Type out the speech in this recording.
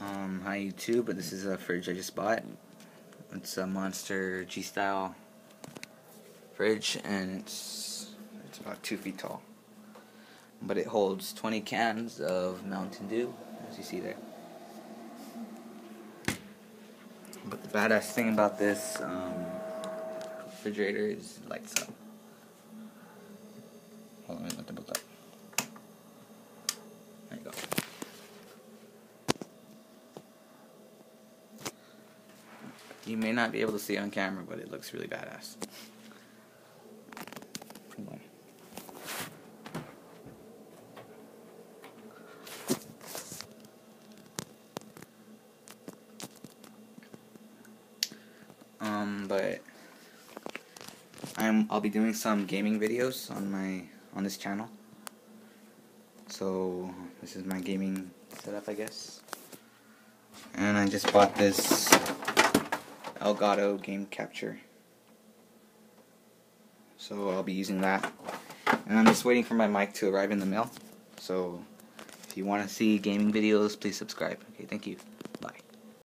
Hi YouTube, but this is a fridge I just bought. It's a Monster G-style fridge, and it's about 2 feet tall. But it holds 20 cans of Mountain Dew, as you see there. But the badass thing about this refrigerator is it lights up. Hold on, let them look up. There you go. You may not be able to see it on camera, but it looks really badass. But I'll be doing some gaming videos on this channel. So this is my gaming setup, I guess. And I just bought this Elgato game capture, so I'll be using that. And I'm just waiting for my mic to arrive in the mail. So if you want to see gaming videos, please subscribe. Okay, thank you.